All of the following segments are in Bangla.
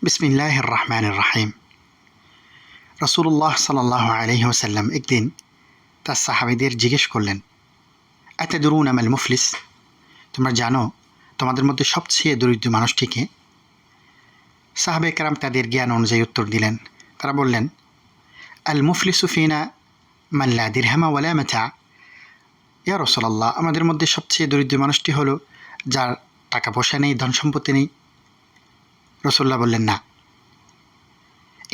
বিসমিল্লাহির রহমানির রহিম। রাসূলুল্লাহ সাল্লাল্লাহু আলাইহি ওয়াসাল্লাম একদিন তার সাহাবীদের জিজ্ঞেস করলেন, আতাদরুনা মাল মুফলিস? তোমরা জানো তোমাদের মধ্যে সবচেয়ে দরিদ্র মানুষটি কে? সাহাবায়ে কেরাম তাদের জ্ঞান অনুযায়ী উত্তর দিলেন। তারা বললেন, আল মুফলিসু ফিনা মান লা দিরহামা ওয়ালা মাতা। ইয়া রাসূলুল্লাহ, আমাদের মধ্যে সবচেয়ে দরিদ্র মানুষটি হলো যার টাকা পয়সা নেই, ধন সম্পত্তি নেই। রাসূলুল্লাহ বললেন, না,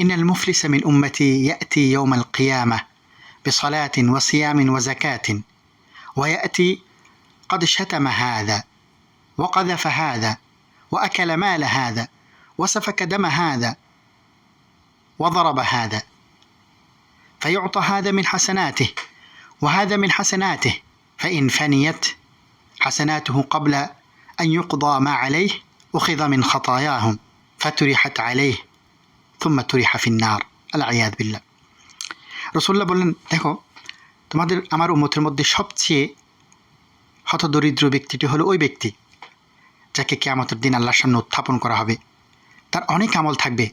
ইন্নাল মুফলিসা মিন উম্মতি ইয়াতি ইয়াউমাল কিয়ামাহ বিসালাতিন ওয়া সিয়ামিন ওয়া যাকাতিন ওয়া ইয়াতি قد شتم هذا وقذف هذا وأكل مال هذا وسفك دم هذا وضرب هذا فيعطى هذا من حسناته وهذا من حسناته فإن فنيت حسناته قبل أن يقضى ما عليه أخذ من خطاياهم فترحت عليه ثم ترح في النار العياذ بالله। রাসূলুল্লাহ বললেন, দেখো তোমাদের আমার উম্মতের মধ্যে সবচেয়ে হতদরিদ্র ব্যক্তিটি হলো ওই ব্যক্তি যাকে কিয়ামতের দিন আল্লাহর সামনে উত্থাপন করা হবে। তার অনেক আমল থাকবে,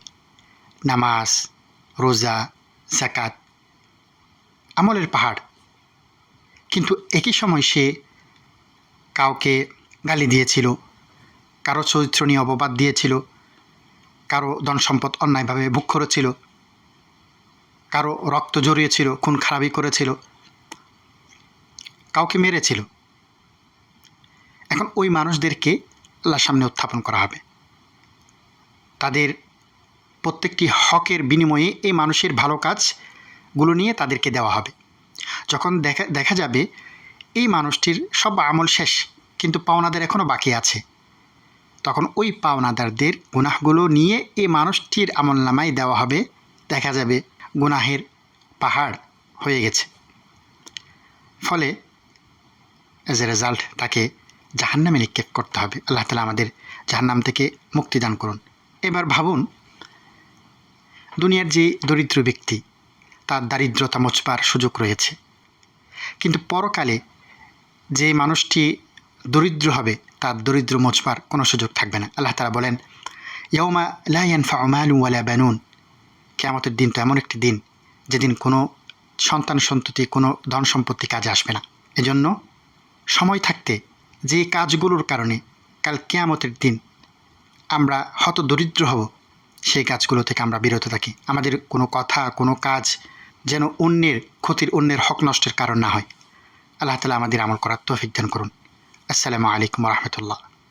নামাজ, রোজা, যাকাত, আমলের পাহাড়, কিন্তু একই সময় সে কাউকে গালি দিয়েছিল, কারো চরিত্র নিয়ে অপবাদ দিয়েছিল, কারো ধন সম্পদ অন্যায়ভাবে ভোগ করেছিল, কারো রক্ত জড়িয়েছিল, খুন খারাপি করেছিল, কাউকে মেরেছিল। এখন ওই মানুষদেরকে আল্লাহর সামনে উত্থাপন করা হবে। তাদের প্রত্যেকটি হকের বিনিময়ে এই মানুষের ভালো কাজগুলো নিয়ে তাদেরকে দেওয়া হবে। যখন দেখা যাবে এই মানুষটির সব আমল শেষ, কিন্তু পাওনাদার এখনও বাকি আছে, তখন ওই পাওনাদারদের গুনাহগুলো নিয়ে এই মানুষটির আমলনামায় দেওয়া হবে। দেখা যাবে গুনাহের পাহাড় হয়ে গেছে, ফলে অ্যাজ এ রেজাল্ট তাকে জাহান্নামে নিক্ষেপ করতে হবে। আল্লাহ তাআলা আমাদের জাহান্নাম থেকে মুক্তি দান করুন। এবার ভাবুন, দুনিয়ার যে দরিদ্র ব্যক্তি তার দারিদ্রতা মোচবার সুযোগ রয়েছে, কিন্তু পরকালে যে মানুষটি দরিদ্র হবে তার দরিদ্র মোচবার কোনো সুযোগ থাকবে না। আল্লাহ তাআলা বলেন, ইয়াউমা লা ইয়ানফাউ মালুন ওয়ালা বানুন। কিয়ামতের দিন তো এমন একটি দিন যেদিন কোনো সন্তান সন্ততি, কোনো ধন সম্পত্তি কাজে আসবে না। এজন্য সময় থাকতে যে কাজগুলোর কারণে কাল কিয়ামতের দিন আমরা হত দরিদ্র হব, সেই কাজগুলো থেকে আমরা বিরত থাকি। আমাদের কোনো কথা, কোনো কাজ যেন অন্যের ক্ষতির, অন্যের হক নষ্টের কারণ না হয়। আল্লাহ তাআলা আমাদের আমল করার তৌফিক দান করুন। আসসালামু আলাইকুম ওয়া রাহমাতুল্লাহ।